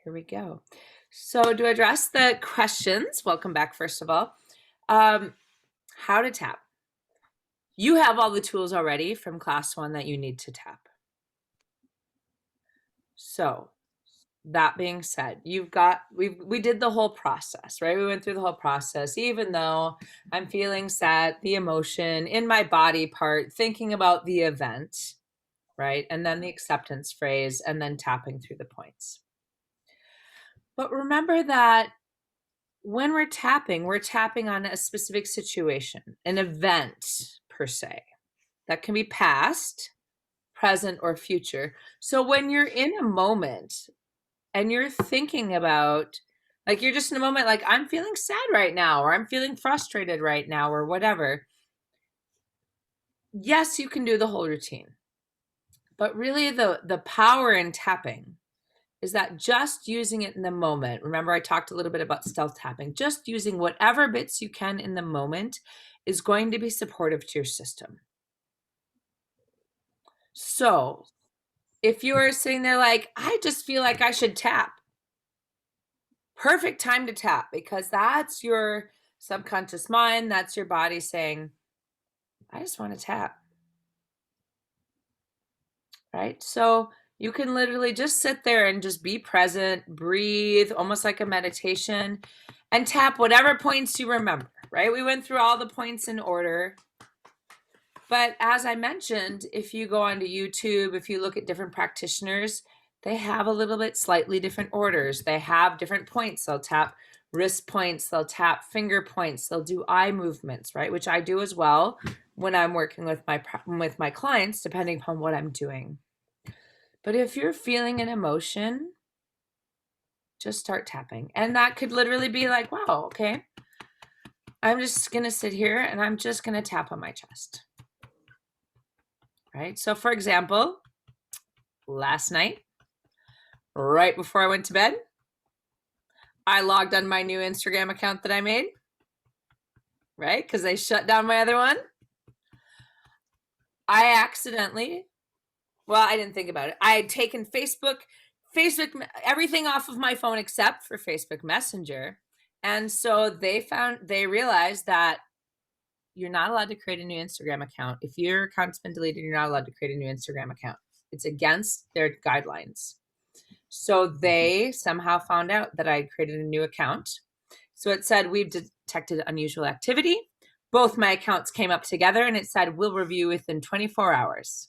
Here we go. So to address the questions, welcome back, first of all. How to tap. You have all the tools already from class 1 that you need to tap. So that being said, we did the whole process, right? We went through the whole process, even though I'm feeling sad, the emotion in my body part, thinking about the event, right? And then the acceptance phrase, and then tapping through the points. But remember that when we're tapping on a specific situation, an event per se, that can be past, present, or future. So when you're in a moment and you're thinking about, like, you're just in a moment, like, I'm feeling sad right now, or I'm feeling frustrated right now, or whatever. Yes, you can do the whole routine, but really the power in tapping is that just using it in the moment. Remember, I talked a little bit about stealth tapping. Just using whatever bits you can in the moment is going to be supportive to your system. So if you are sitting there like, I just feel like I should tap, perfect time to tap, because that's your subconscious mind, that's your body saying, I just want to tap, right? So you can literally just sit there and just be present, breathe, almost like a meditation, and tap whatever points you remember, right? We went through all the points in order. But as I mentioned, if you go onto YouTube, if you look at different practitioners, they have a little bit slightly different orders. They have different points. They'll tap wrist points, they'll tap finger points, they'll do eye movements, right? Which I do as well when I'm working with my clients, depending upon what I'm doing. But if you're feeling an emotion, just start tapping. And that could literally be like, wow, okay, I'm just going to sit here and I'm just going to tap on my chest. Right? So for example, last night, right before I went to bed, I logged on my new Instagram account that I made, right? Because I shut down my other one. I accidentally, well, I didn't think about it. I had taken Facebook, everything off of my phone except for Facebook Messenger. And so they realized that you're not allowed to create a new Instagram account. If your account's been deleted, you're not allowed to create a new Instagram account. It's against their guidelines. So they somehow found out that I had created a new account. So it said, we've detected unusual activity. Both my accounts came up together and it said, we'll review within 24 hours.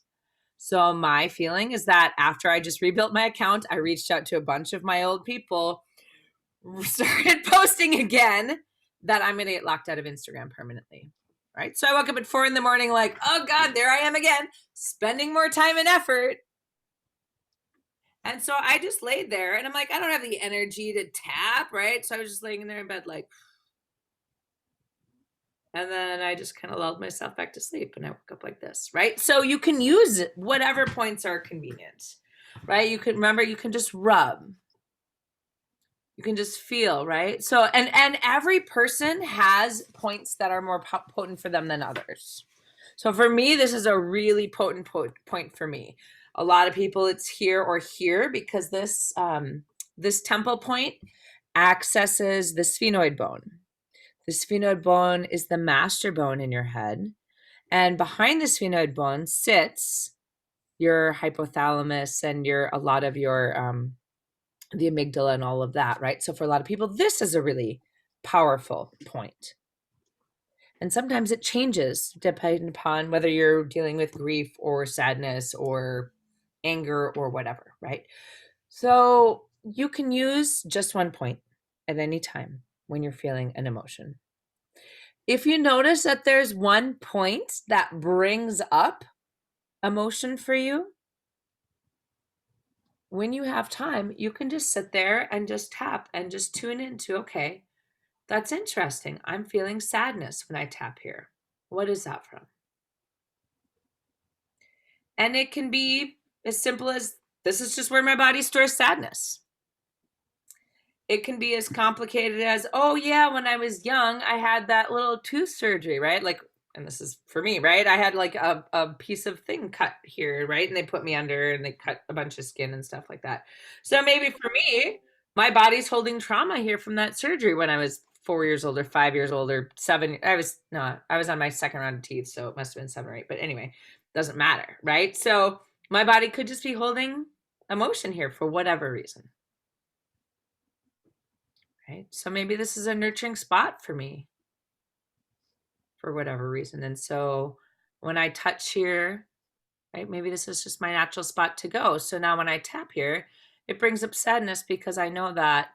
So my feeling is that after I just rebuilt my account, I reached out to a bunch of my old people, started posting again, that I'm going to get locked out of Instagram permanently. Right? So I woke up at 4 a.m, like, oh God, there I am again, spending more time and effort. And so I just laid there and I'm like, I don't have the energy to tap, right? So I was just laying in there in bed like, and then I just kind of lulled myself back to sleep and I woke up like this, right? So you can use whatever points are convenient, right? You can just rub. You can just feel, right? So, and every person has points that are more potent for them than others. So for me, this is a really potent point for me. A lot of people, it's here or here, because this temple point accesses the sphenoid bone. The sphenoid bone is the master bone in your head. And behind the sphenoid bone sits your hypothalamus and a lot of your the amygdala and all of that, right? So for a lot of people, this is a really powerful point. And sometimes it changes depending upon whether you're dealing with grief or sadness or anger or whatever, right? So you can use just one point at any time when you're feeling an emotion. If you notice that there's one point that brings up emotion for you, when you have time, you can just sit there and just tap and just tune into, okay, that's interesting. I'm feeling sadness when I tap here. What is that from? And it can be as simple as, this is just where my body stores sadness. It can be as complicated as, oh yeah, when I was young, I had that little tooth surgery, right? Like, and this is for me, right? I had like a piece of thing cut here, right? And they put me under and they cut a bunch of skin and stuff like that. So maybe for me, My body's holding trauma here from that surgery when I was 4 years old or 5 years old or seven. I was on my second round of teeth, so it must have been 7 or 8. But anyway, doesn't matter, right? So my body could just be holding emotion here for whatever reason. Right? So maybe this is a nurturing spot for me for whatever reason. And so when I touch here, right, maybe this is just my natural spot to go. So now when I tap here, it brings up sadness because I know that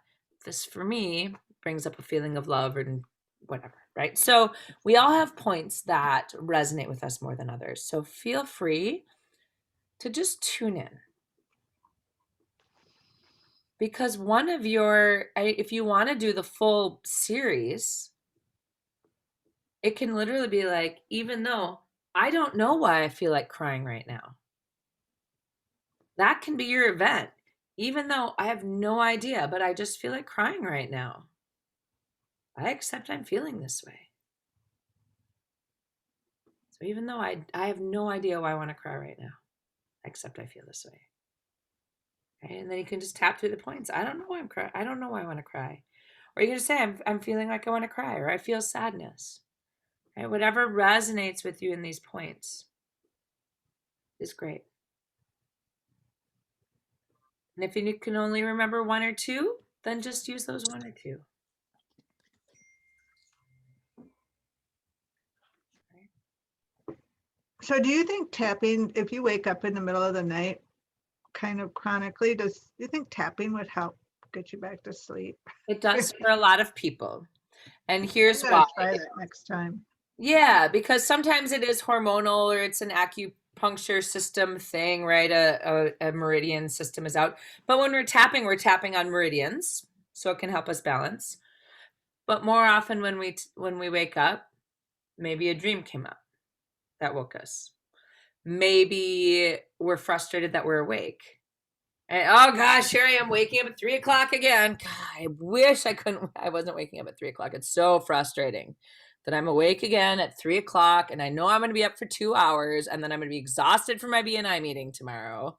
this for me brings up a feeling of love and whatever, right? So we all have points that resonate with us more than others. So feel free to just tune in. Because one of if you want to do the full series, it can literally be like, even though I don't know why I feel like crying right now. That can be your event. Even though I have no idea, but I just feel like crying right now. I accept I'm feeling this way. So even though I have no idea why I want to cry right now, I accept I feel this way. Okay? And then you can just tap through the points. I don't know why I'm crying. I don't know why I want to cry. Or you can just say, I'm feeling like I want to cry, or I feel sadness. Right? Whatever resonates with you in these points is great. And if you can only remember one or two, then just use those one or two. So do you think tapping, if you wake up in the middle of the night, kind of chronically, do you think tapping would help get you back to sleep? It does for a lot of people. And here's I'm why. gonna try that next time. Yeah, because sometimes it is hormonal or it's an acupuncture system thing, right? A meridian system is out. But when we're tapping on meridians, so it can help us balance. But more often when we wake up, maybe a dream came up that woke us. Maybe we're frustrated that we're awake. And, oh gosh, here I am waking up at 3:00 again. God, I wish I wasn't waking up at 3:00. It's so frustrating that I'm awake again at 3:00 and I know I'm going to be up for 2 hours and then I'm going to be exhausted for my BNI meeting tomorrow.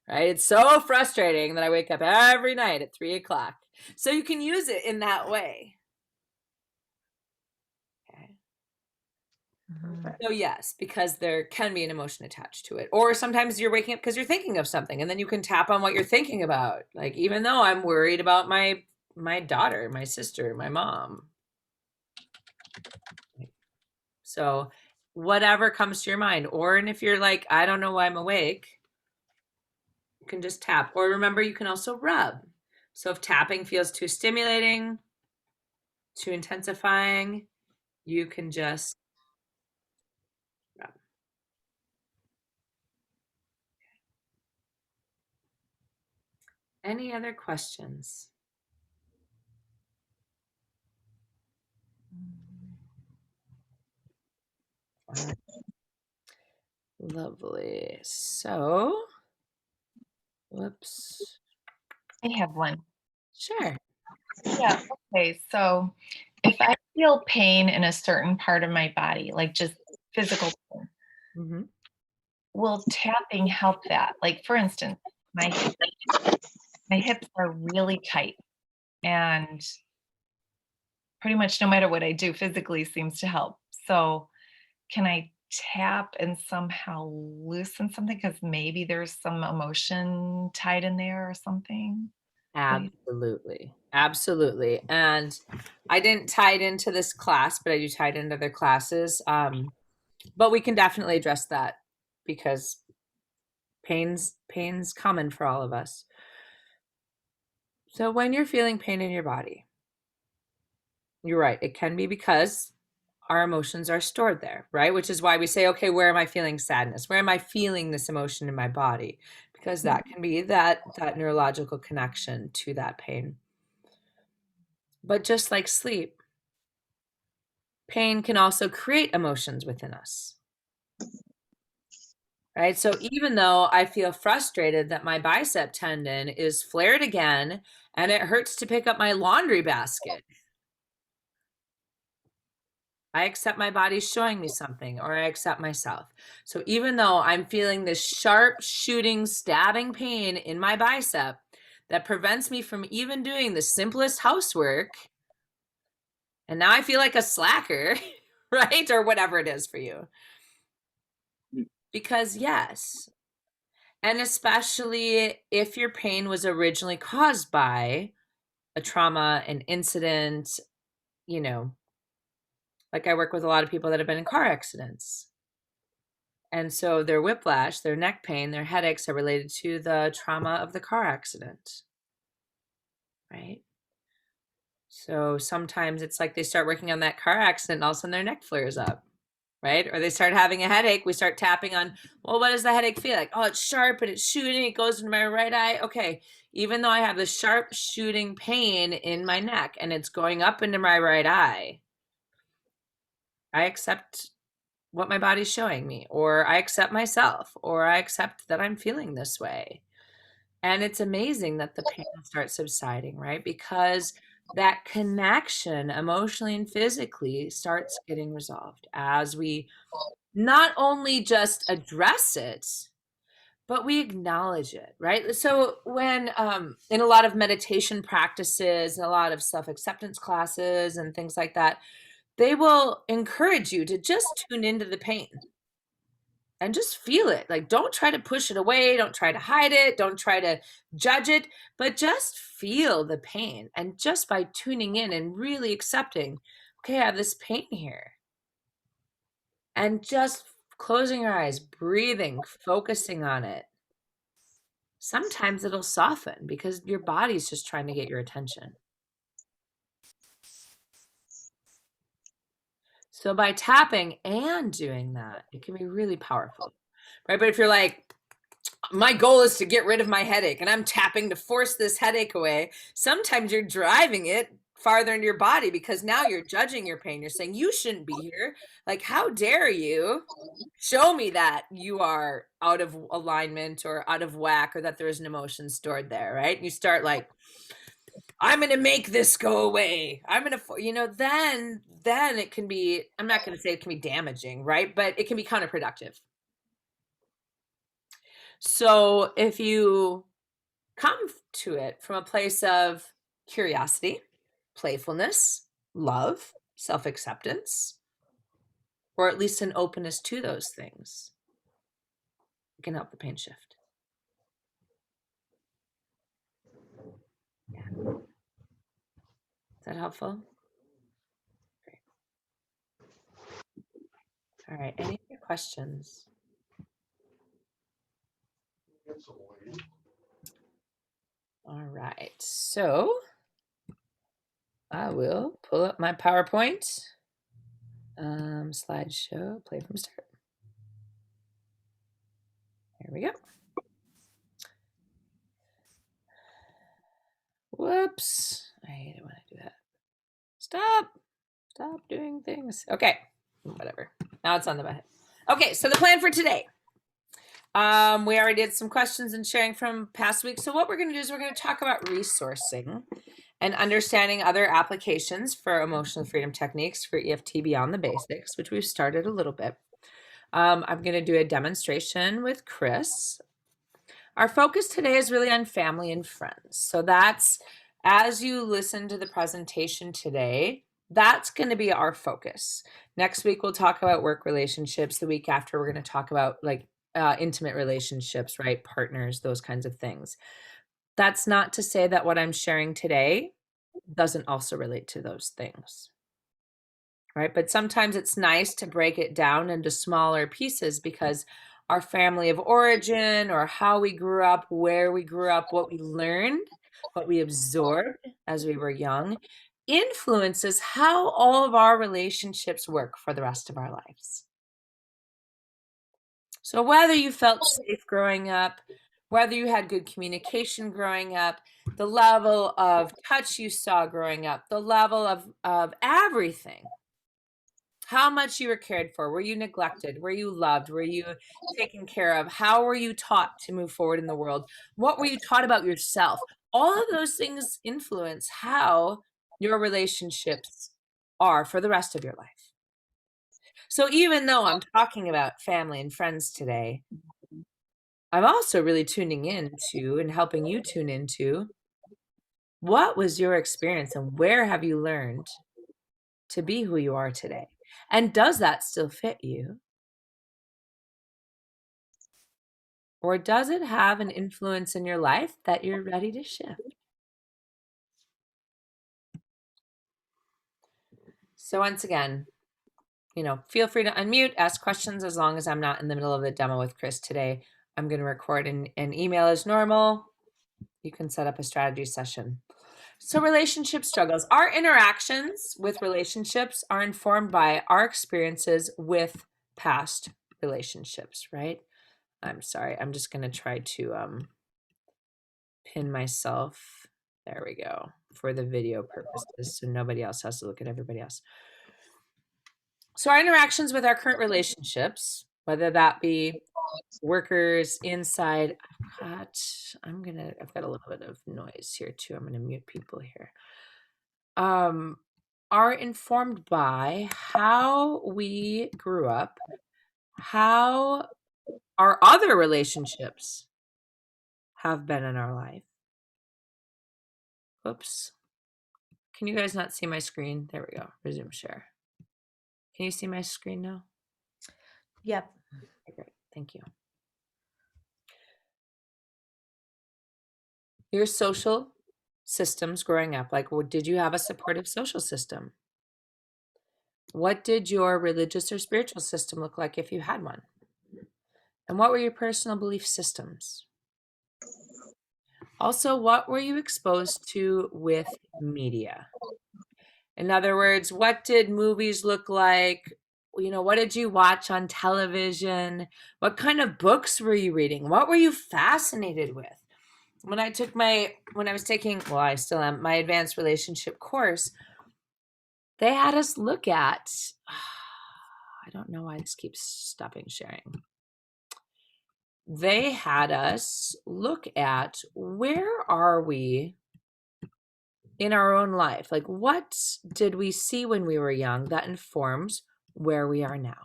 Right? It's so frustrating that I wake up every night at 3:00. So you can use it in that way. Okay. So yes, because there can be an emotion attached to it. Or sometimes you're waking up because you're thinking of something and then you can tap on what you're thinking about. Like, even though I'm worried about my daughter, my sister, my mom. So whatever comes to your mind. Or, and if you're like, I don't know why I'm awake, you can just tap. Or remember, you can also rub. So if tapping feels too stimulating, too intensifying, you can just rub. Any other questions? Lovely. So, whoops. I have one. Sure. Yeah. Okay. So if I feel pain in a certain part of my body, like just physical pain, Mm-hmm. will tapping help that? Like, for instance, my hips are really tight, and pretty much no matter what I do physically seems to help. So can I tap and somehow loosen something? Because maybe there's some emotion tied in there or something. Absolutely. Absolutely. And I didn't tie it into this class, but I do tie it into other classes. But we can definitely address that because pain's common for all of us. So when you're feeling pain in your body, you're right. It can be because our emotions are stored there, right? Which is why we say, okay, where am I feeling sadness? Where am I feeling this emotion in my body? Because that can be that neurological connection to that pain. But just like sleep, pain can also create emotions within us. Right? So even though I feel frustrated that my bicep tendon is flared again and it hurts to pick up my laundry basket, I accept my body's showing me something, or I accept myself. So even though I'm feeling this sharp shooting, stabbing pain in my bicep that prevents me from even doing the simplest housework. And now I feel like a slacker, right? Or whatever it is for you. Because yes, and especially if your pain was originally caused by a trauma, an incident, you know, like I work with a lot of people that have been in car accidents. And so their whiplash, their neck pain, their headaches are related to the trauma of the car accident, right? So sometimes it's like they start working on that car accident and all of a sudden their neck flares up, right? Or they start having a headache. We start tapping on, well, what does the headache feel like? Oh, it's sharp and it's shooting. It goes into my right eye. Okay. Even though I have the sharp shooting pain in my neck and it's going up into my right eye, I accept what my body's showing me, or I accept myself, or I accept that I'm feeling this way. And it's amazing that the pain starts subsiding, right? Because that connection emotionally and physically starts getting resolved as we not only just address it, but we acknowledge it, right? So when in a lot of meditation practices and a lot of self-acceptance classes and things like that, they will encourage you to just tune into the pain and just feel it. Like, don't try to push it away. Don't try to hide it. Don't try to judge it, but just feel the pain. And just by tuning in and really accepting, okay, I have this pain here. And just closing your eyes, breathing, focusing on it. Sometimes it'll soften because your body's just trying to get your attention. So by tapping and doing that, it can be really powerful, right? But if you're like, my goal is to get rid of my headache and I'm tapping to force this headache away, sometimes you're driving it farther into your body because now you're judging your pain. You're saying, you shouldn't be here. Like, how dare you show me that you are out of alignment or out of whack or that there is an emotion stored there, right? And you start like, I'm going to make this go away. I'm going to, then it can be, I'm not going to say it can be damaging, right? But it can be counterproductive. So if you come to it from a place of curiosity, playfulness, love, self-acceptance, or at least an openness to those things, it can help the pain shift. Yeah. Is that helpful? Great. All right. Any other questions? All right. So I will pull up my PowerPoint. Slideshow, play from start. Here we go. Whoops. I hate it when I do that. Stop doing things. Okay, whatever. Now it's on the button. Okay, so the plan for today. We already did some questions and sharing from past weeks. So what we're going to do is we're going to talk about resourcing and understanding other applications for emotional freedom techniques for EFT beyond the basics, which we've started a little bit. I'm going to do a demonstration with Chris. Our focus today is really on family and friends. So that's, as you listen to the presentation today, that's going to be our focus. Next week, we'll talk about work relationships. The week after, we're going to talk about like intimate relationships, right? Partners, those kinds of things. That's not to say that what I'm sharing today doesn't also relate to those things, right? But sometimes it's nice to break it down into smaller pieces because our family of origin or how we grew up, where we grew up, what we learned, what we absorbed as we were young influences how all of our relationships work for the rest of our lives. So whether you felt safe growing up, whether you had good communication growing up, the level of touch you saw growing up, the level of everything, how much you were cared for, were you neglected, were you loved, were you taken care of, how were you taught to move forward in the world, what were you taught about yourself? All of those things influence how your relationships are for the rest of your life. So even though I'm talking about family and friends today, I'm also really tuning into and helping you tune into What was your experience and where have you learned to be who you are today? And does that still fit you? Or does it have an influence in your life that you're ready to shift? So once again, feel free to unmute, ask questions as long as I'm not in the middle of the demo with Chris today. I'm going to record an email as normal. You can set up a strategy session. So relationship struggles. Our interactions with relationships are informed by our experiences with past relationships, right? I'm sorry. I'm just going to try to pin myself. There we go. For the video purposes, so nobody else has to look at everybody else. So our interactions with our current relationships, whether that be workers inside, I've got a little bit of noise here too. I'm going to mute people here. Are informed by how we grew up, how our other relationships have been in our life. Oops. Can you guys not see my screen? There we go. Resume share. Can you see my screen now? Yep. Okay, great. Thank you. Your social systems growing up, like, did you have a supportive social system? What did your religious or spiritual system look like if you had one? And what were your personal belief systems? Also, what were you exposed to with media? In other words, what did movies look like? What did you watch on television? What kind of books were you reading? What were you fascinated with? When I was taking, well, I still am, my advanced relationship course, they had us look at, I don't know why this keeps stopping sharing. They had us look at where are we in our own life? Like, what did we see when we were young that informs where we are now?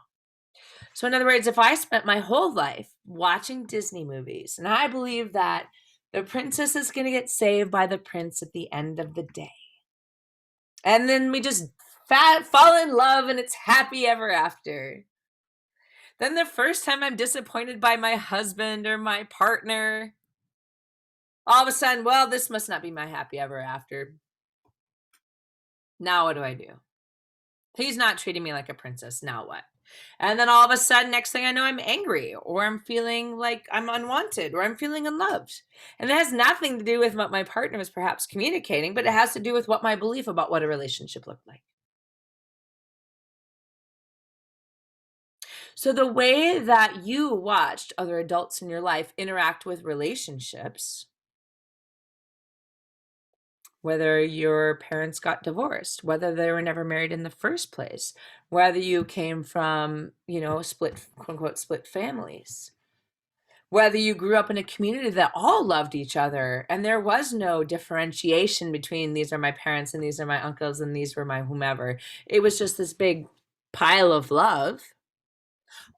So in other words, if I spent my whole life watching Disney movies and I believe that the princess is going to get saved by the prince at the end of the day, and then we just fall in love and it's happy ever after, then the first time I'm disappointed by my husband or my partner, all of a sudden, well, this must not be my happy ever after. Now what do I do? He's not treating me like a princess. Now what? And then all of a sudden, next thing I know, I'm angry, or I'm feeling like I'm unwanted, or I'm feeling unloved. And it has nothing to do with what my partner was perhaps communicating, but it has to do with what my belief about what a relationship looked like. So the way that you watched other adults in your life interact with relationships, whether your parents got divorced, whether they were never married in the first place, whether you came from, split, quote unquote, split families, whether you grew up in a community that all loved each other and there was no differentiation between these are my parents and these are my uncles and these were my whomever. It was just this big pile of love.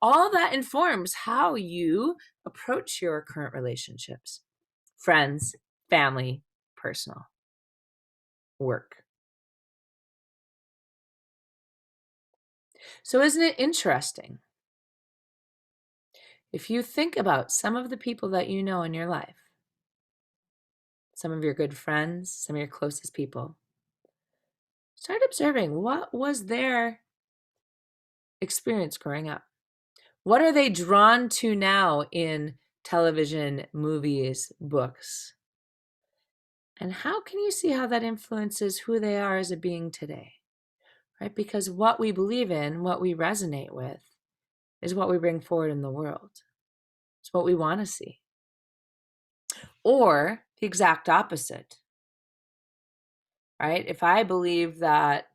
All that informs how you approach your current relationships, friends, family, personal, work. So isn't it interesting? If you think about some of the people that you know in your life, some of your good friends, some of your closest people, start observing what was their experience growing up. What are they drawn to now in television, movies, books? And how can you see how that influences who they are as a being today? Right? Because what we believe in, what we resonate with, is what we bring forward in the world. It's what we want to see. Or the exact opposite. Right? If I believe that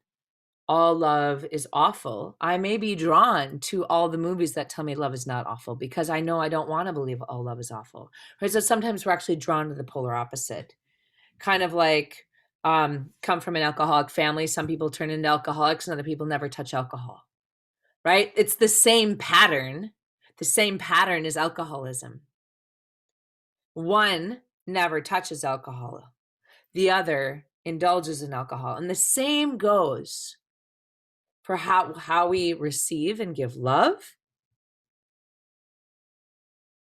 all love is awful, I may be drawn to all the movies that tell me love is not awful because I know I don't want to believe all love is awful. Right? So sometimes we're actually drawn to the polar opposite. Kind of like come from an alcoholic family. Some people turn into alcoholics and other people never touch alcohol. Right? It's the same pattern. The same pattern is alcoholism. One never touches alcohol. the other indulges in alcohol. And the same goes for how we receive and give love,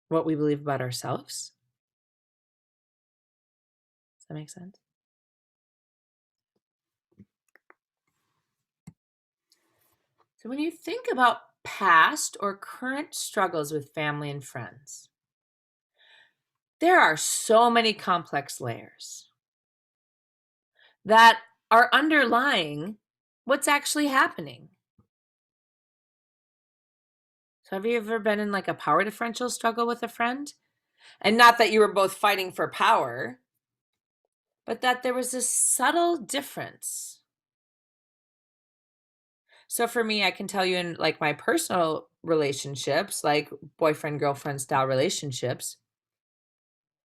what we believe about ourselves. Does that make sense? So when you think about past or current struggles with family and friends, there are so many complex layers that are underlying what's actually happening. So have you ever been in like a power differential struggle with a friend? And not that you were both fighting for power, but that there was this subtle difference. So for me, I can tell you in like my personal relationships, like boyfriend, girlfriend style relationships,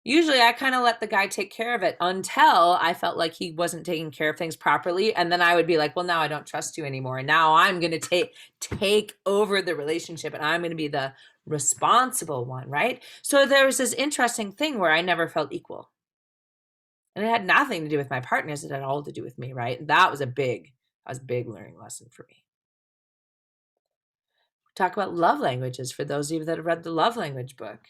usually I kind of let the guy take care of it until I felt like he wasn't taking care of things properly. And then I would be like, well, now I don't trust you anymore. And now I'm going to take over the relationship and I'm going to be the responsible one, right? So there was this interesting thing where I never felt equal. And it had nothing to do with my partners. It had all to do with me, right? And that was a big learning lesson for me. Talk about love languages for those of you that have read the love language book.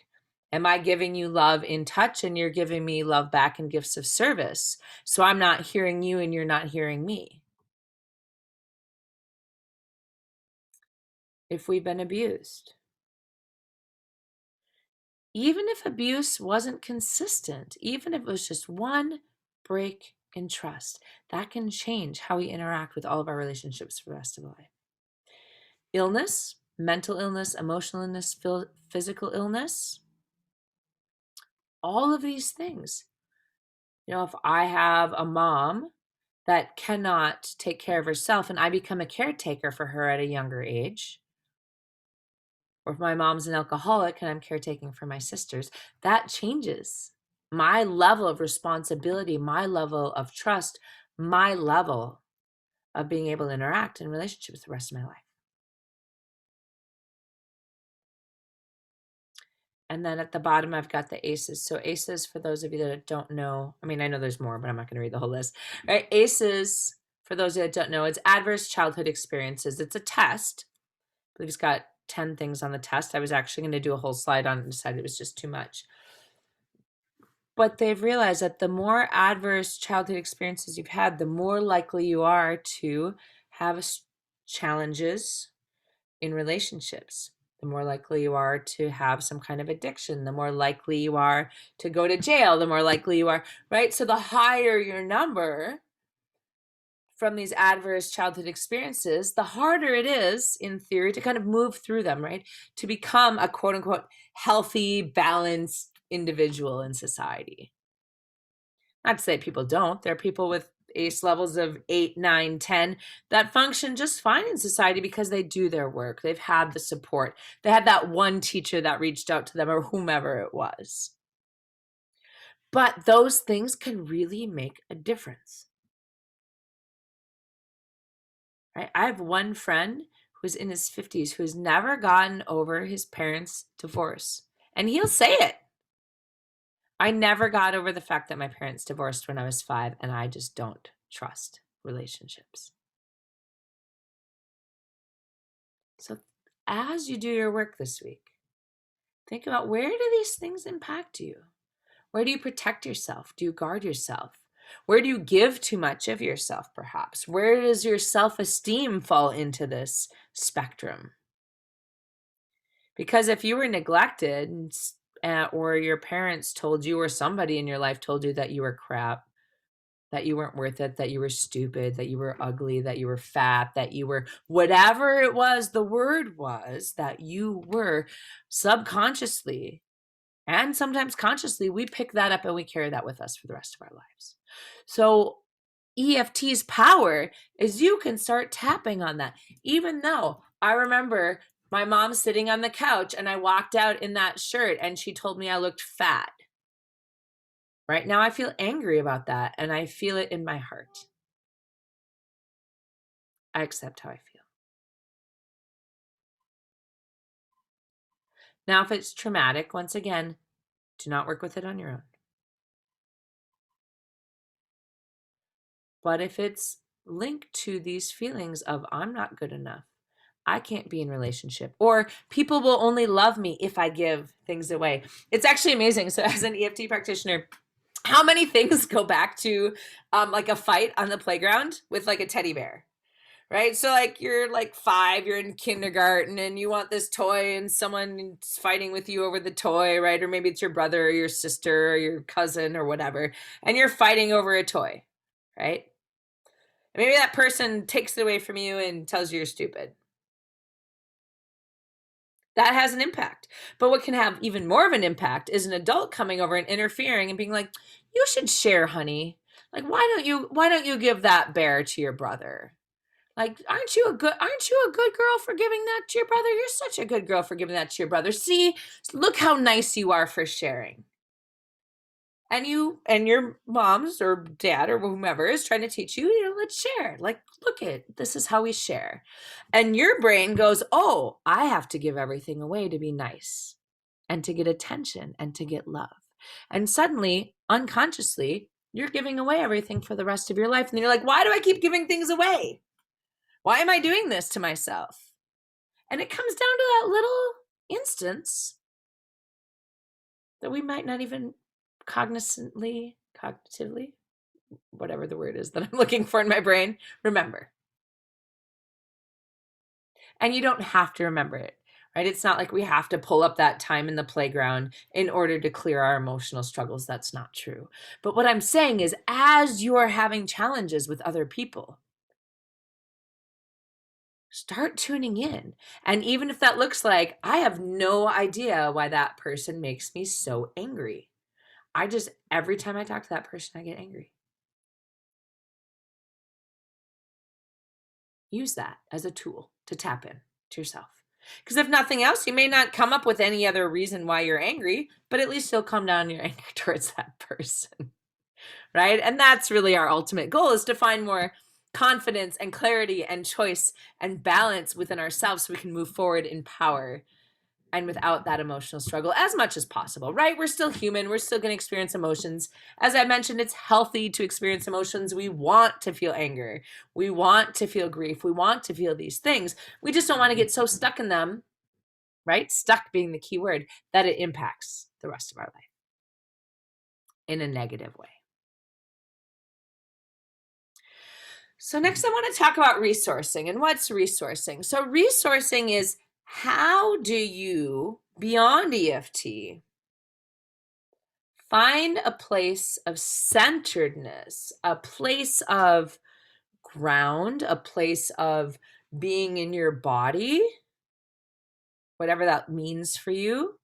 Am I giving you love in touch and you're giving me love back in gifts of service? So I'm not hearing you and you're not hearing me. If we've been abused, even if abuse wasn't consistent, even if it was just one break in trust, that can change how we interact with all of our relationships for the rest of life. Illness, mental illness, emotional illness, physical illness, all of these things. You know, if I have a mom that cannot take care of herself and I become a caretaker for her at a younger age, or if my mom's an alcoholic and I'm caretaking for my sisters, that changes my level of responsibility, my level of trust, my level of being able to interact in relationships the rest of my life. And then at the bottom, I've got the ACEs. So ACEs, for those of you that don't know, I mean, I know there's more, but I'm not going to read the whole list. Right? ACEs, for those of you that don't know, it's adverse childhood experiences. It's a test. I believe it's got 10 things on the test. I was actually going to do a whole slide on it and decided it was just too much. But they've realized that the more adverse childhood experiences you've had, the more likely you are to have challenges in relationships. The more likely you are to have some kind of addiction, the more likely you are to go to jail, the more likely you are, right? So the higher your number from these adverse childhood experiences, the harder it is, in theory, to kind of move through them, right? To become a quote unquote healthy, balanced individual in society. Not to say people don't. There are people with ACE levels of 8, 9, 10 that function just fine in society because they do their work. They've had the support. They had that one teacher that reached out to them or whomever it was. But those things can really make a difference. Right? I have one friend who's in his 50s who's never gotten over his parents' divorce. And he'll say it. I never got over the fact that my parents divorced when I was 5, and I just don't trust relationships. So as you do your work this week, think about, where do these things impact you? Where do you protect yourself? Do you guard yourself? Where do you give too much of yourself, perhaps? Where does your self-esteem fall into this spectrum? Because if you were neglected, or your parents told you, or somebody in your life told you that you were crap, that you weren't worth it, that you were stupid, that you were ugly, that you were fat, that you were whatever it was, the word was that you were, subconsciously and sometimes consciously, we pick that up and we carry that with us for the rest of our lives. So EFT's power is you can start tapping on that. Even though I remember my mom sitting on the couch and I walked out in that shirt and she told me I looked fat. Right now I feel angry about that and I feel it in my heart. I accept how I feel. Now, if it's traumatic, once again, do not work with it on your own. But if it's linked to these feelings of I'm not good enough, I can't be in relationship, or people will only love me if I give things away. It's actually amazing. So as an EFT practitioner, how many things go back to like a fight on the playground with like a teddy bear, right? So like you're like 5, you're in kindergarten and you want this toy and someone's fighting with you over the toy, right? Or maybe it's your brother or your sister or your cousin or whatever, and you're fighting over a toy, right? And maybe that person takes it away from you and tells you you're stupid. That has an impact. But what can have even more of an impact is an adult coming over and interfering and being like, "You should share, honey. Like why don't you give that bear to your brother? Like aren't you a good girl for giving that to your brother? You're such a good girl for giving that to your brother. See, look how nice you are for sharing." And you and your moms or dad or whomever is trying to teach you, let's share. Like, look this is how we share. And your brain goes, oh, I have to give everything away to be nice and to get attention and to get love. And suddenly, unconsciously, you're giving away everything for the rest of your life. And then you're like, why do I keep giving things away? Why am I doing this to myself? And it comes down to that little instance that we might not even cognitively, whatever the word is that I'm looking for in my brain, remember. And you don't have to remember it, right? It's not like we have to pull up that time in the playground in order to clear our emotional struggles. That's not true. But what I'm saying is, as you're having challenges with other people, start tuning in. And even if that looks like, I have no idea why that person makes me so angry. Every time I talk to that person, I get angry. Use that as a tool to tap in to yourself. Because if nothing else, you may not come up with any other reason why you're angry, but at least you'll calm down your anger towards that person, right? And that's really our ultimate goal, is to find more confidence and clarity and choice and balance within ourselves so we can move forward in power and without that emotional struggle as much as possible, right? We're still human. We're still going to experience emotions. As I mentioned, it's healthy to experience emotions. We want to feel anger. We want to feel grief. We want to feel these things. We just don't want to get so stuck in them, right? Stuck being the key word, that it impacts the rest of our life in a negative way. So next I want to talk about resourcing. And what's resourcing? So resourcing is, how do you, beyond EFT, find a place of centeredness, a place of ground, a place of being in your body, whatever that means for you.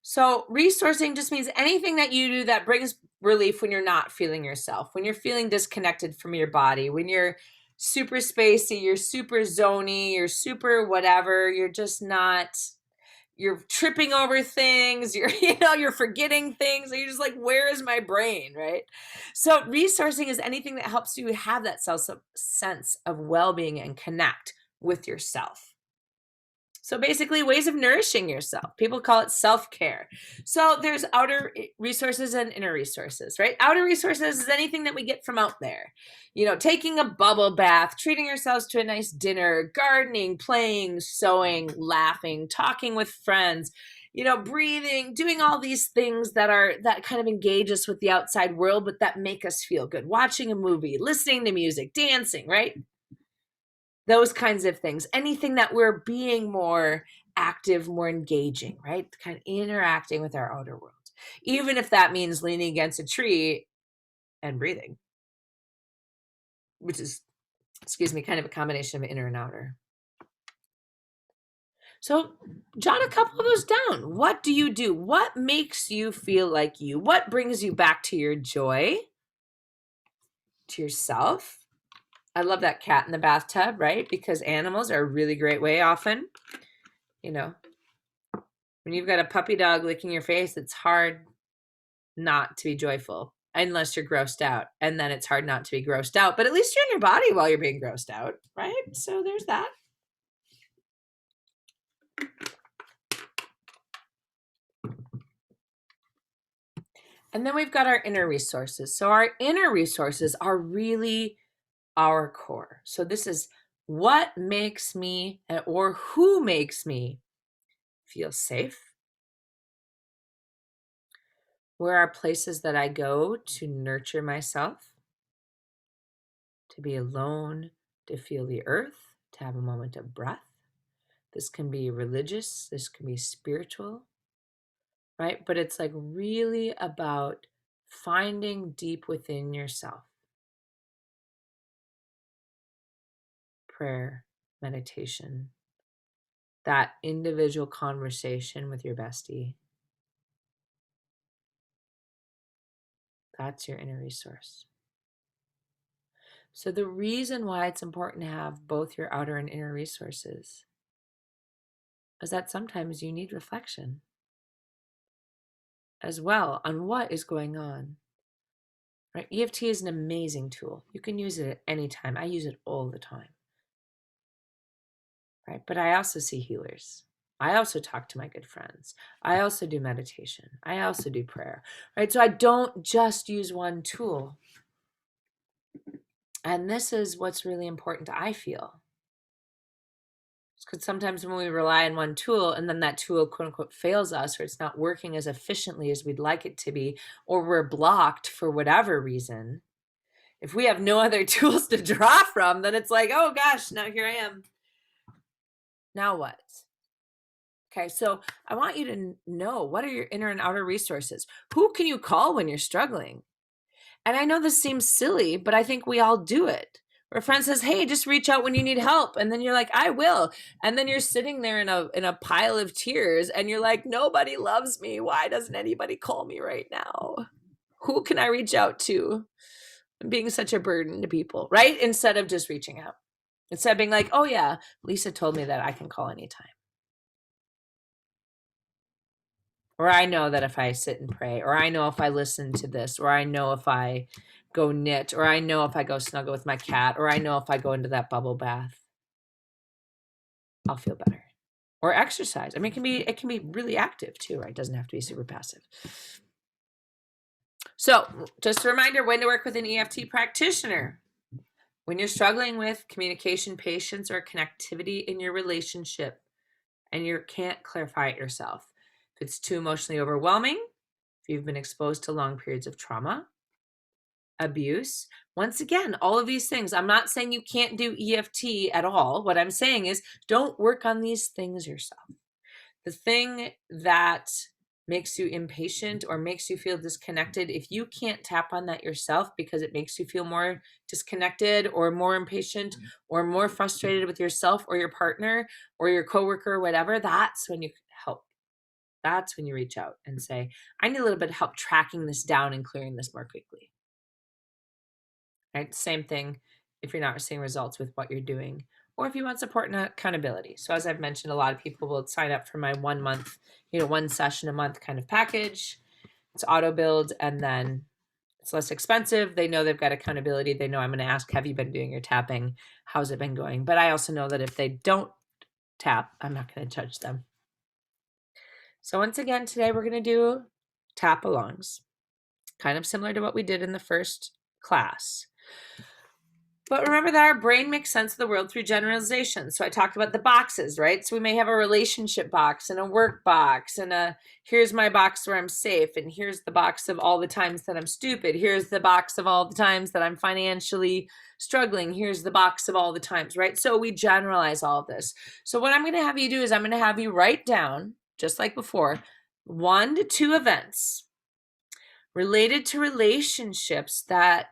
So resourcing just means anything that you do that brings relief when you're not feeling yourself, when you're feeling disconnected from your body, when you're super spacey, you're super zony, you're super whatever, you're just not, you're tripping over things, you're forgetting things, and you're just like, where is my brain, right? So resourcing is anything that helps you have that sense of well-being and connect with yourself. So basically, ways of nourishing yourself. People call it self-care. So there's outer resources and inner resources, right? Outer resources is anything that we get from out there. Taking a bubble bath, treating ourselves to a nice dinner, gardening, playing, sewing, laughing, talking with friends, breathing, doing all these things that kind of engage us with the outside world, but that make us feel good. Watching a movie, listening to music, dancing, right? Those kinds of things. Anything that we're being more active, more engaging, right? Kind of interacting with our outer world. Even if that means leaning against a tree and breathing, which is, kind of a combination of inner and outer. So jot a couple of those down. What do you do? What makes you feel like you? What brings you back to your joy, to yourself? I love that cat in the bathtub, right? Because animals are a really great way often. When you've got a puppy dog licking your face, it's hard not to be joyful unless you're grossed out. And then it's hard not to be grossed out. But at least you're in your body while you're being grossed out, right? So there's that. And then we've got our inner resources. So our inner resources are really our core. So this is what makes me or who makes me feel safe. Where are places that I go to nurture myself, to be alone, to feel the earth, to have a moment of breath. This can be religious, this can be spiritual, right? But it's like really about finding deep within yourself. Prayer, meditation, that individual conversation with your bestie. That's your inner resource. So the reason why it's important to have both your outer and inner resources is that sometimes you need reflection as well on what is going on. Right? EFT is an amazing tool. You can use it at any time. I use it all the time. Right? But I also see healers. I also talk to my good friends. I also do meditation. I also do prayer. Right? So I don't just use one tool. And this is what's really important, I feel. Because sometimes when we rely on one tool and then that tool, quote unquote, fails us, or it's not working as efficiently as we'd like it to be, or we're blocked for whatever reason, if we have no other tools to draw from, then it's like, oh gosh, now here I am. Now what? Okay, so I want you to know, what are your inner and outer resources? Who can you call when you're struggling? And I know this seems silly, but I think we all do it. Where a friend says, hey, just reach out when you need help. And then you're like, I will. And then you're sitting there in a pile of tears and you're like, nobody loves me. Why doesn't anybody call me right now? Who can I reach out to? I'm being such a burden to people, right? Instead of just reaching out. Instead of being like, oh yeah, Lisa told me that I can call anytime. Or I know that if I sit and pray, or I know if I listen to this, or I know if I go knit, or I know if I go snuggle with my cat, or I know if I go into that bubble bath, I'll feel better. Or exercise. I mean, it can be really active too, right? It doesn't have to be super passive. So just a reminder, when to work with an EFT practitioner. When you're struggling with communication, patience, or connectivity in your relationship, and you can't clarify it yourself. If it's too emotionally overwhelming, if you've been exposed to long periods of trauma, abuse, once again, all of these things, I'm not saying you can't do EFT at all. What I'm saying is don't work on these things yourself. The thing that makes you impatient or makes you feel disconnected, if you can't tap on that yourself because it makes you feel more disconnected or more impatient or more frustrated with yourself or your partner or your coworker or whatever, that's when you help. That's when you reach out and say, I need a little bit of help tracking this down and clearing this more quickly. Right? Same thing if you're not seeing results with what you're doing, or if you want support and accountability. So as I've mentioned, a lot of people will sign up for my 1 month, one session a month kind of package. It's auto build, and then it's less expensive. They know they've got accountability. They know I'm going to ask, have you been doing your tapping? How's it been going? But I also know that if they don't tap, I'm not going to judge them. So once again, today we're going to do tap alongs, kind of similar to what we did in the first class. But remember that our brain makes sense of the world through generalization. So I talked about the boxes, right? So we may have a relationship box and a work box and here's my box where I'm safe. And here's the box of all the times that I'm stupid. Here's the box of all the times that I'm financially struggling. Here's the box of all the times, right? So we generalize all of this. So what I'm going to have you do is I'm going to have you write down, just like before, 1 to 2 events related to relationships that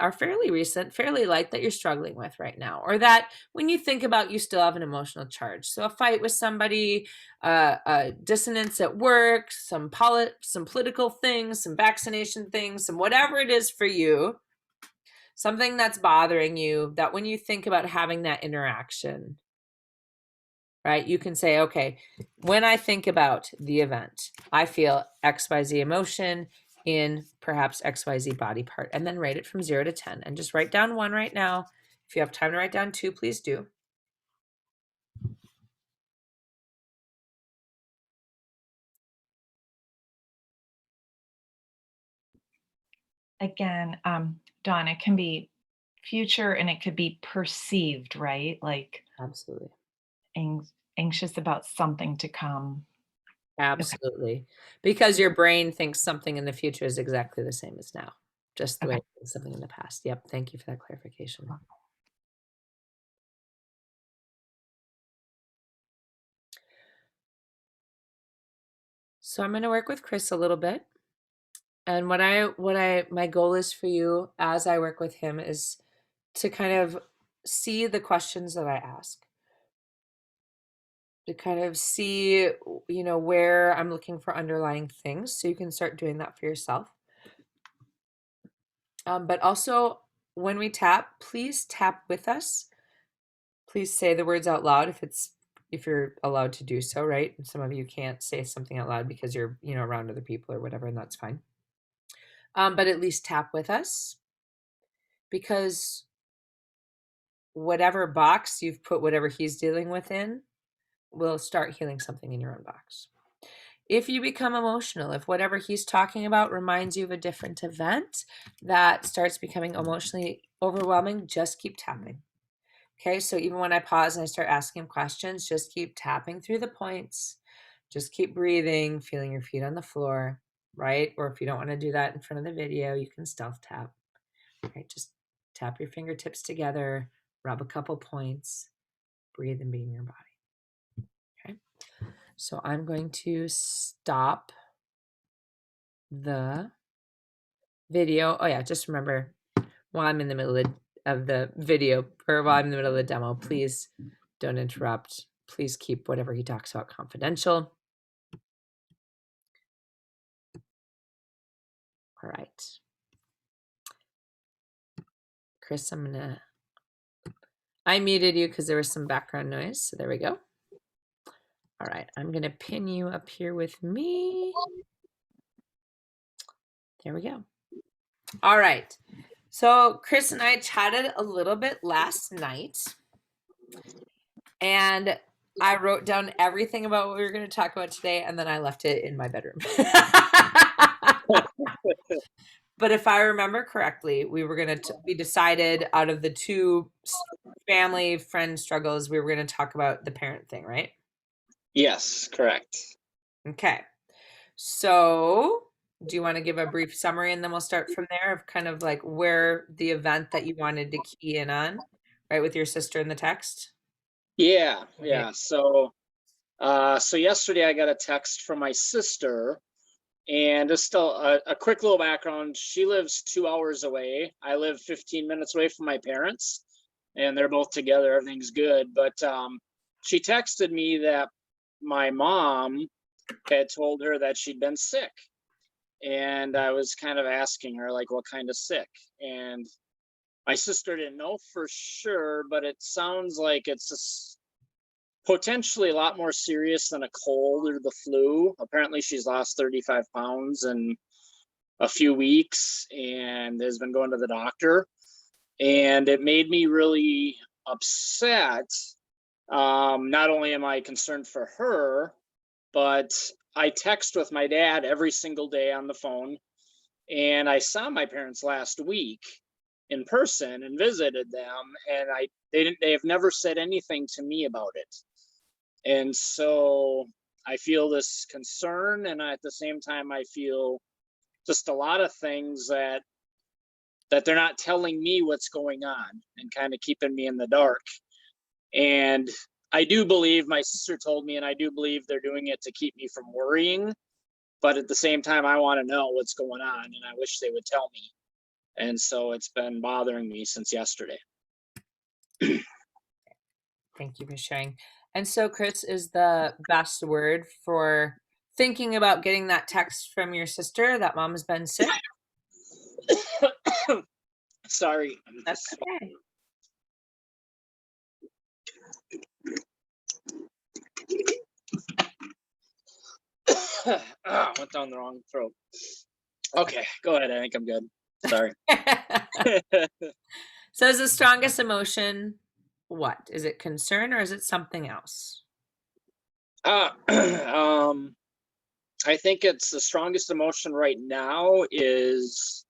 are fairly recent, fairly light, that you're struggling with right now, or that when you think about, you still have an emotional charge. So a fight with somebody, a dissonance at work, some political things, some vaccination things, some whatever it is for you, something that's bothering you, that when you think about having that interaction, right, you can say, okay, when I think about the event, I feel XYZ emotion in perhaps XYZ body part, and then rate it from 0 to 10. And just write down 1 right now. If you have time to write down 2, please do. again, Dawn, it can be future and it could be perceived, right? Like Absolutely. anxious about something to come. Absolutely. Because your brain thinks something in the future is exactly the same as now, just the way Okay. it thinks something in the past. Yep. Thank you for that clarification. So I'm going to work with Chris a little bit. And my goal is for you as I work with him is to kind of see the questions that I ask, to kind of see, where I'm looking for underlying things. So you can start doing that for yourself. But also when we tap, please tap with us. Please say the words out loud if you're allowed to do so, right? And some of you can't say something out loud because you're, around other people or whatever, and that's fine. But at least tap with us, because whatever box you've put whatever he's dealing with in will start healing something in your own box. If you become emotional, if whatever he's talking about reminds you of a different event that starts becoming emotionally overwhelming, just keep tapping. Okay, so even when I pause and I start asking him questions, just keep tapping through the points. Just keep breathing, feeling your feet on the floor, right? Or if you don't want to do that in front of the video, you can stealth tap, right? Just tap your fingertips together, rub a couple points, breathe and be in your body. Okay, so I'm going to stop the video. Oh yeah, just remember, while I'm in the middle of the video, or while I'm in the middle of the demo, please don't interrupt. Please keep whatever he talks about confidential. All right. Chris, I muted you because there was some background noise. So there we go. All right. I'm going to pin you up here with me. There we go. All right. So Chris and I chatted a little bit last night, and I wrote down everything about what we were going to talk about today, and then I left it in my bedroom. But if I remember correctly, we decided out of the two family friend struggles, we were going to talk about the parent thing, right? Yes, correct. Okay. So do you want to give a brief summary and then we'll start from there of kind of like where the event that you wanted to key in on, right, with your sister in the text? Yeah. Okay. So yesterday I got a text from my sister, and just a quick little background. She lives 2 hours away. I live 15 minutes away from my parents, and they're both together. Everything's good. But she texted me that my mom had told her that she'd been sick. And I was kind of asking her, like, what kind of sick? And my sister didn't know for sure, but it sounds like it's potentially a lot more serious than a cold or the flu. Apparently, she's lost 35 pounds in a few weeks and has been going to the doctor. And it made me really upset. Not only am I concerned for her, but I text with my dad every single day on the phone. And I saw my parents last week in person and visited them, and they have never said anything to me about it. And so I feel this concern, and at the same time I feel just a lot of things that they're not telling me what's going on and kind of keeping me in the dark. And I do believe my sister told me, and I do believe they're doing it to keep me from worrying, but at the same time I want to know what's going on, and I wish they would tell me. And so it's been bothering me since yesterday. Thank you for sharing. And so, Chris, is the best word for thinking about getting that text from your sister that mom has been sick? Sorry. That's okay. Went down the wrong throat. Okay, go ahead. I think I'm good. Sorry. So is the strongest emotion what? Is it concern or is it something else? I think it's the strongest emotion right now is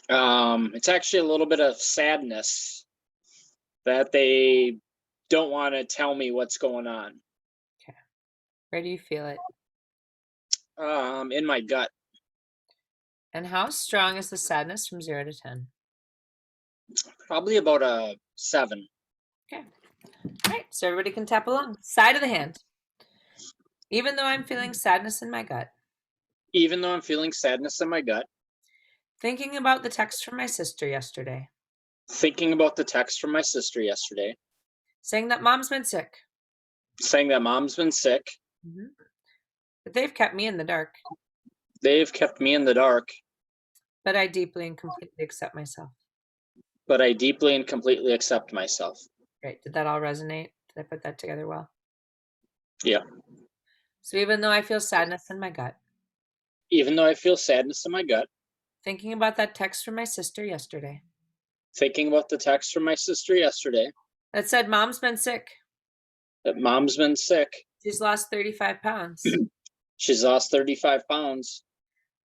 It's actually a little bit of sadness that they don't want to tell me what's going on. Where do you feel it? In my gut. And how strong is the sadness from 0 to 10? Probably about a 7. Okay. All right. So everybody can tap along. Side of the hand. Even though I'm feeling sadness in my gut, Even though I'm feeling sadness in my gut, thinking about the text from my sister yesterday, thinking about the text from my sister yesterday, saying that mom's been sick, saying that mom's been sick, but they've kept me in the dark, they've kept me in the dark, but I deeply and completely accept myself. but I deeply and completely accept myself. Great. Did that all resonate? Did I put that together well? Yeah. So even though I feel sadness in my gut, Even though I feel sadness in my gut, thinking about that text from my sister yesterday thinking about the text from my sister yesterday that said mom's been sick, that mom's been sick, she's lost 35 pounds. she's lost 35 pounds.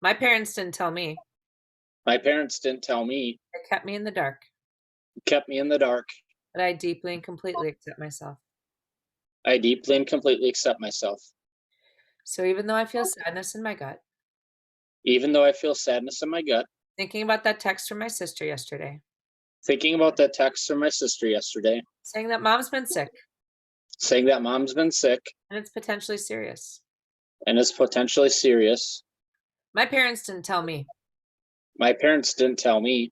My parents didn't tell me. My parents didn't tell me, They kept me in the dark, kept me in the dark. but I deeply and completely accept myself. I deeply and completely accept myself. So even though I feel sadness in my gut, Even though I feel sadness in my gut, thinking about that text from my sister yesterday, thinking about that text from my sister yesterday, saying that mom's been sick saying that mom's been sick and it's potentially serious. and is potentially serious. My parents didn't tell me. My parents didn't tell me.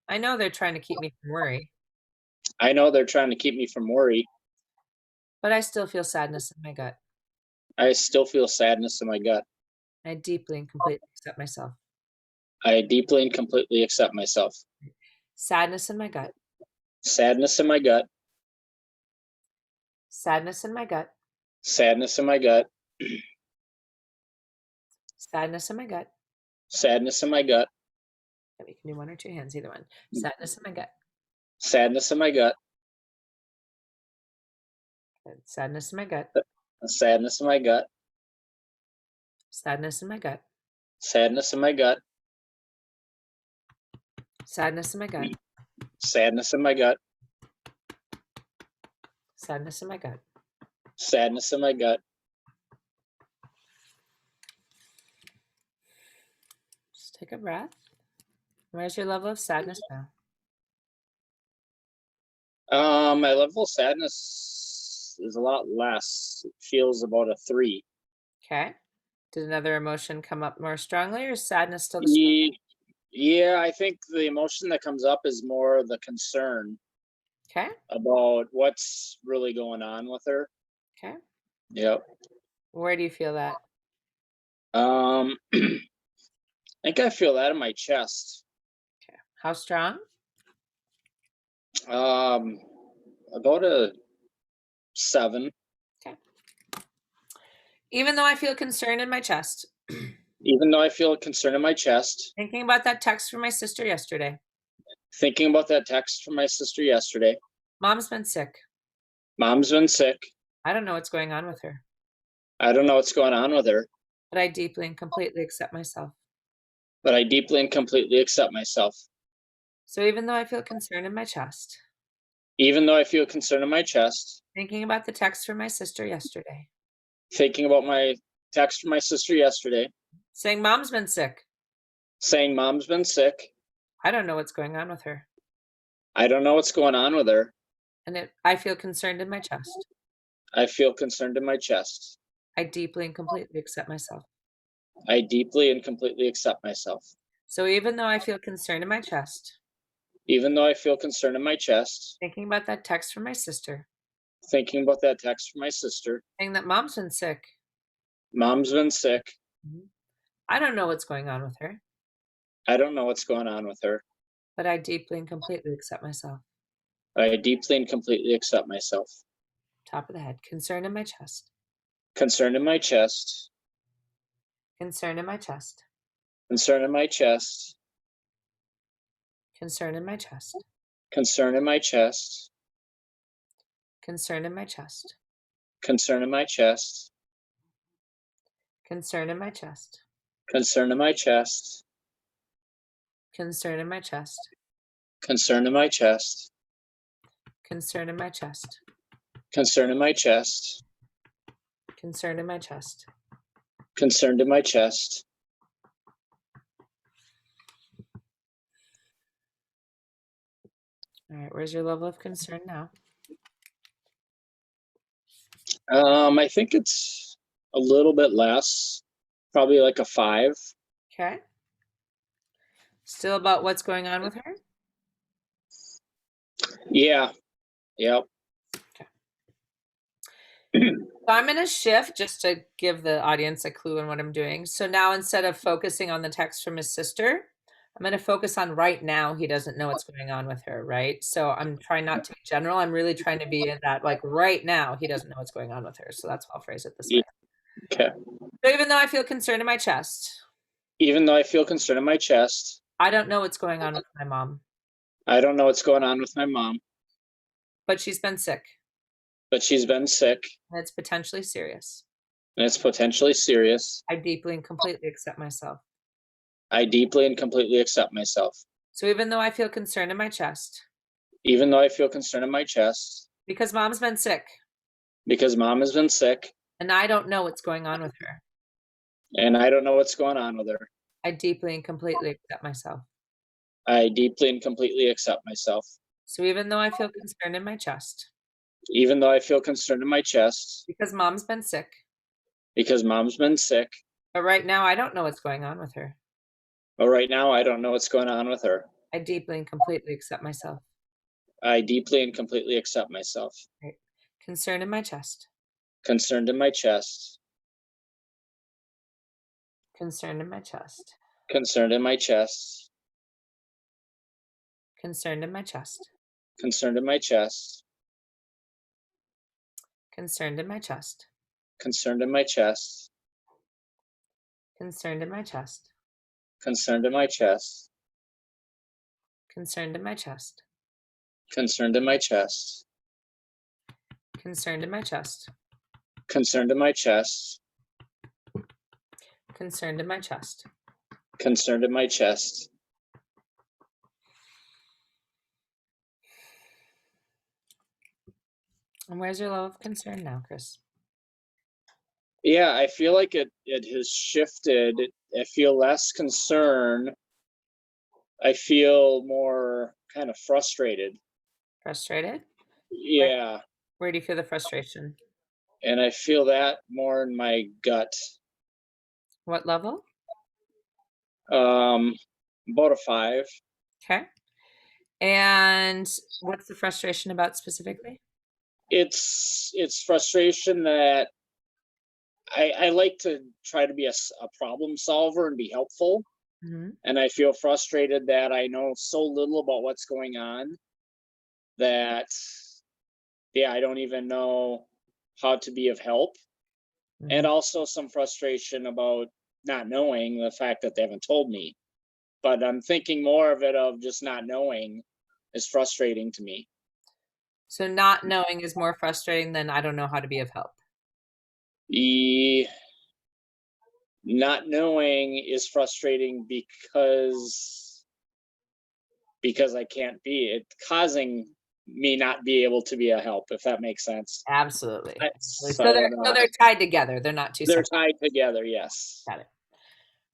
I know they're trying to keep me from worry, I know they're trying to keep me from worry. but I still feel sadness in my gut. I still feel sadness in my gut. I deeply and completely accept myself. I deeply and completely accept myself. Sadness in my gut. Sadness in my gut. Sadness in my gut. Sadness in my gut. Sadness in my gut. Sadness in my gut. Yeah, you can do one or two hands, either one. Sadness in my gut. Sadness in my gut. Good. Sadness in my gut. Sadness in my gut. Sadness in my gut. Sadness in my gut. Sadness in my gut. Sadness in my gut. Sadness in my gut. Sadness in my gut. Just take a breath. Where's your level of sadness now? My level of sadness is a lot less. It feels about a 3. Okay. Did another emotion come up more strongly, or is sadness still the strong? Yeah, I think the emotion that comes up is more the concern Okay. about what's really going on with her. Okay. Yep. Where do you feel that? I think I feel that in my chest. Okay. How strong? About a 7. Okay. Even though I feel concern in my chest, Even though I feel concern in my chest, thinking about that text from my sister yesterday, thinking about that text from my sister yesterday, mom's been sick. mom's been sick. I don't know what's going on with her, I don't know what's going on with her, but I deeply and completely accept myself. but I deeply and completely accept myself. So even though I feel concern in my chest, Even though I feel concern in my chest, thinking about the text from my sister yesterday, thinking about my text from my sister yesterday, saying mom's been sick. saying mom's been sick. I don't know what's going on with her, I don't know what's going on with her. and I feel concerned in my chest. I feel concerned in my chest. I deeply and completely accept myself. I deeply and completely accept myself. So even though I feel concern in my chest, Even though I feel concern in my chest, thinking about that text from my sister, thinking about that text from my sister, saying that mom's been sick, mom's been sick. I don't know what's going on with her, I don't know what's going on with her. but I deeply and completely accept myself. I deeply and completely accept myself. Top of the head. Concern in my chest. Concern in my chest. Concern in my chest. Concern in my chest. Concern in my chest. Concern in my chest. Concern in my chest. Concern in my chest. Concern in my chest. Concern in my chest. Concern in my chest. Concern in my chest. Concern in my chest. Concern in my chest. Concern in my chest. Concerned in my chest. All right, where's your level of concern now? I think it's a little bit less, probably like a 5. Okay. Still about what's going on with her? Yeah. Yep. So I'm going to shift just to give the audience a clue on what I'm doing. So now instead of focusing on the text from his sister, I'm going to focus on right now. He doesn't know what's going on with her, right? So I'm trying not to be general. I'm really trying to be in that, like right now, he doesn't know what's going on with her. So that's why I'll phrase it this way. Okay. So even though I feel concern in my chest, Even though I feel concern in my chest, I don't know what's going on with my mom, I don't know what's going on with my mom, but she's been sick but she's been sick and it's potentially serious. and it's potentially serious. I deeply and completely accept myself. I deeply and completely accept myself. So even though I feel concern in my chest, Even though I feel concern in my chest, because mom's been sick because mom has been sick and I don't know what's going on with her, and I don't know what's going on with her, I deeply and completely accept myself. I deeply and completely accept myself. So even though I feel concern in my chest, Even though I feel concern in my chest, because mom's been sick, because mom's been sick, but right now I don't know what's going on with her, but right now I don't know what's going on with her. I deeply and completely accept myself. I deeply and completely accept myself. Right. Concern in my chest, Concerned in my chest, concern in my chest, concerned in my chest, concerned in my chest, concerned in my chest, concerned in my chest, concerned in my chest, concerned in my chest, concerned in my chest, concerned in my chest, concerned in my chest, concerned in my chest, concerned in my chest, concerned in my chest. concerned in my chest. And where's your level of concern now, Chris? Yeah, I feel like it has shifted. I feel less concern. I feel more kind of frustrated. Frustrated? Yeah, Where do you feel the frustration? and I feel that more in my gut. What level? About a 5. Okay. And what's the frustration about specifically? It's frustration that I like to try to be a problem solver and be helpful. Mm-hmm. And I feel frustrated that I know so little about what's going on that, yeah, I don't even know how to be of help. And also some frustration about not knowing, the fact that they haven't told me. But I'm thinking more of it of just not knowing is frustrating to me. So not knowing is more frustrating than I don't know how to be of help. Not knowing is frustrating because I can't be it, causing me not be able to be a help, if that makes sense. Absolutely. So So they're tied together. They're not two they're separate. tied together, yes. Got it.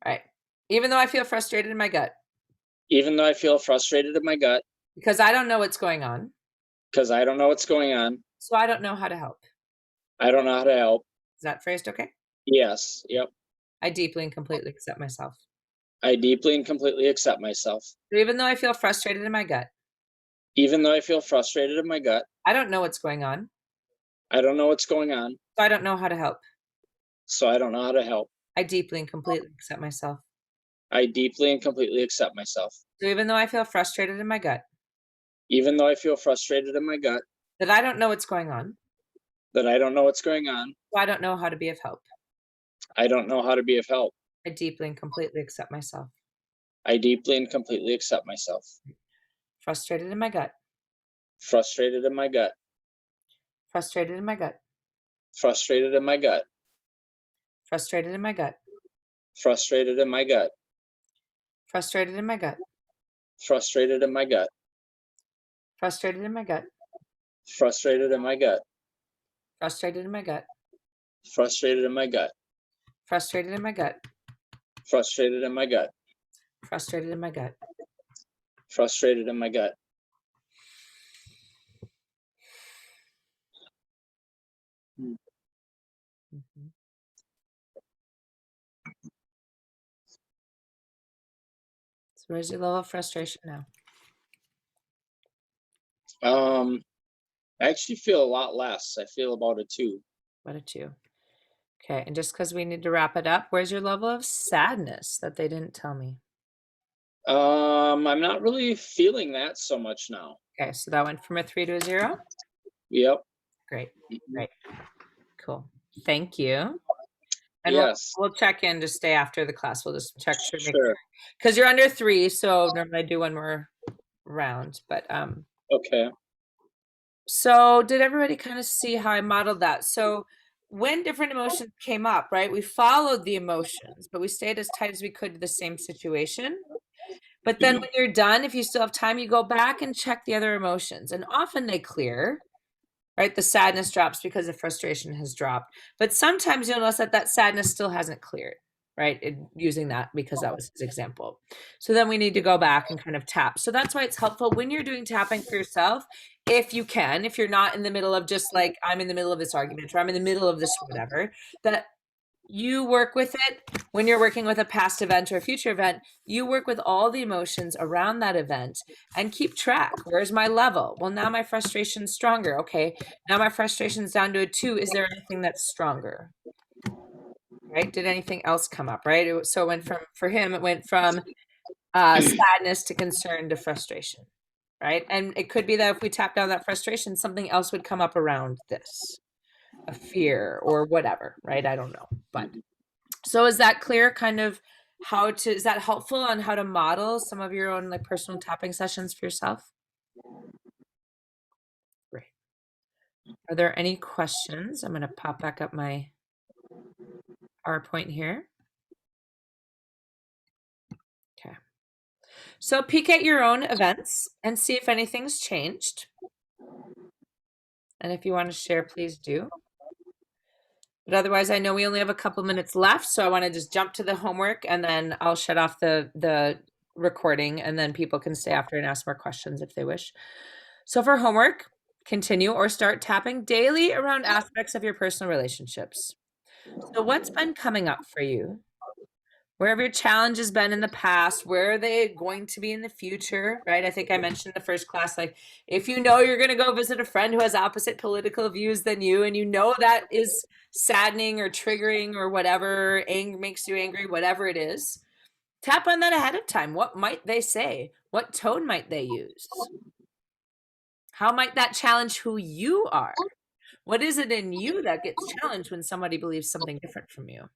All right. Even though I feel frustrated in my gut Even though I feel frustrated in my gut because I don't know what's going on, because I don't know what's going on, so I don't know how to help. I don't know how to help. Is that phrased okay? Yes, yep. I deeply and completely accept myself. I deeply and completely accept myself. So even though I feel frustrated in my gut, Even though I feel frustrated in my gut, I don't know what's going on, I don't know what's going on, so I don't know how to help. so I don't know how to help. I deeply and completely accept myself. I deeply and completely accept myself. So even though I feel frustrated in my gut, Even though I feel frustrated in my gut, that I don't know what's going on, that I don't know what's going on, so I don't know how to be of help. I don't know how to be of help. I deeply and completely accept myself. I deeply and completely accept myself. Frustrated in my gut, Frustrated in my gut, frustrated in my gut, frustrated in my gut, frustrated in my gut, frustrated in my gut, frustrated in my gut, Frustrated in my gut. Frustrated in my gut. Frustrated in my gut. Frustrated in my gut. Frustrated in my gut. Frustrated in my gut. Frustrated in my gut. Frustrated in my gut. Frustrated in my gut. Mhm. So where's your level of frustration now? I actually feel a lot less. I feel about a 2. What a 2. Okay, and just because we need to wrap it up, where's your level of sadness that they didn't tell me? I'm not really feeling that so much now. Okay, so that went from a 3 to a 0. Yep. Great, Mhm. great, cool. Thank you. And Yes. we'll check in to stay after the class. We'll just check sure, make Sure. because you're under 3, so normally I do one more round. But Okay. so did everybody kind of see how I modeled that? So when different emotions came up, right, we followed the emotions, but we stayed as tight as we could to the same situation. But then when you're done, if you still have time, you go back and check the other emotions, and often they clear, right? The sadness drops because the frustration has dropped. But sometimes you'll notice that that sadness still hasn't cleared, right? Using that because that was his example. So then we need to go back and kind of tap. So that's why it's helpful when you're doing tapping for yourself, if you can, if you're not in the middle of just like, I'm in the middle of this argument or I'm in the middle of this whatever, that you work with it when you're working with a past event or a future event. You work with all the emotions around that event and keep track. Where's my level? Well, now my frustration's stronger. Okay, now my frustration's down to a 2. Is there anything that's stronger? Right? Did anything else come up? Right? So it went from, for him, it went from sadness to concern to frustration. Right? And it could be that if we tap down that frustration, something else would come up around this, a fear or whatever. Right? I don't know, but. So is that clear kind of how to, is that helpful on how to model some of your own like personal tapping sessions for yourself? Great. Are there any questions? I'm going to pop back up my PowerPoint here. Okay. So peek at your own events and see if anything's changed. And if you want to share, please do. But otherwise, I know we only have a couple minutes left, so I want to just jump to the homework and then I'll shut off the recording and then people can stay after and ask more questions if they wish. So for homework, continue or start tapping daily around aspects of your personal relationships. So what's been coming up for you? Where have your challenges been in the past? Where are they going to be in the future? Right? I think I mentioned in the first class, like if you know you're going to go visit a friend who has opposite political views than you, and you know that is saddening or triggering or whatever, makes you angry, whatever it is, tap on that ahead of time. What might they say? What tone might they use? How might that challenge who you are? What is it in you that gets challenged when somebody believes something different from you?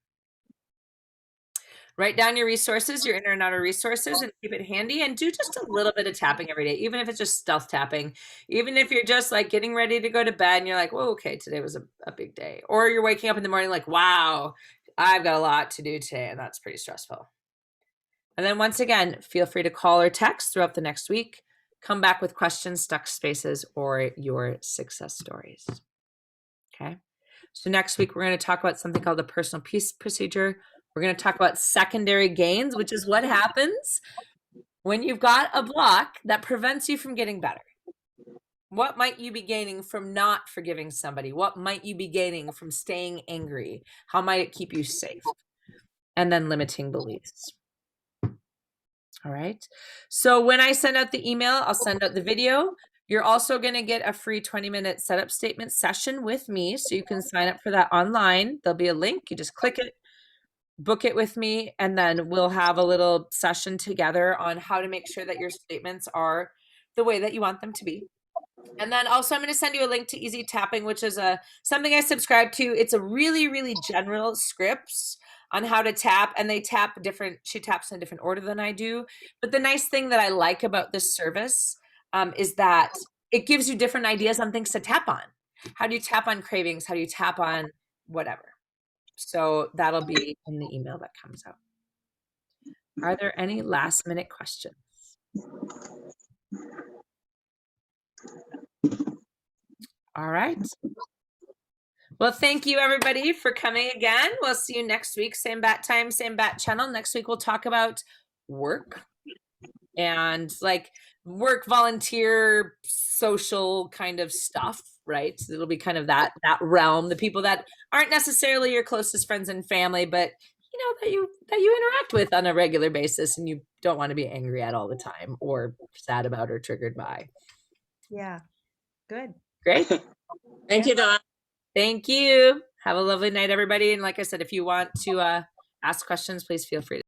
Write down your resources, your inner and outer resources, and keep it handy, and do just a little bit of tapping every day, even if it's just stealth tapping. Even if you're just like getting ready to go to bed and you're like, whoa, okay, today was a big day. Or you're waking up in the morning like, wow, I've got a lot to do today, and that's pretty stressful. And then once again, feel free to call or text throughout the next week. Come back with questions, stuck spaces, or your success stories. Okay. So next week, we're going to talk about something called the personal peace procedure. We're going to talk about secondary gains, which is what happens when you've got a block that prevents you from getting better. What might you be gaining from not forgiving somebody? What might you be gaining from staying angry? How might it keep you safe? And then limiting beliefs. All right. So when I send out the email, I'll send out the video. You're also going to get a free 20-minute setup statement session with me. So you can sign up for that online. There'll be a link. You just click it, book it with me, and then we'll have a little session together on how to make sure that your statements are the way that you want them to be. And then also I'm going to send you a link to Easy Tapping, which is something I subscribe to. It's a really, really general scripts on how to tap, and they tap different, she taps in a different order than I do. But the nice thing that I like about this service is that it gives you different ideas on things to tap on. How do you tap on cravings? How do you tap on whatever? So that'll be in the email that comes out. Are there any last minute questions? All right. Well, thank you everybody for coming again. We'll see you next week. Same bat time, same bat channel. Next week we'll talk about work and like work, volunteer, social kind of stuff, right? So it'll be kind of that realm, the people that aren't necessarily your closest friends and family, but you know, that you interact with on a regular basis and you don't want to be angry at all the time or sad about or triggered by. Yeah. Good. Great. Thank you, Dawn. Thank you. Have a lovely night, everybody. And like I said, if you want to ask questions, please feel free to.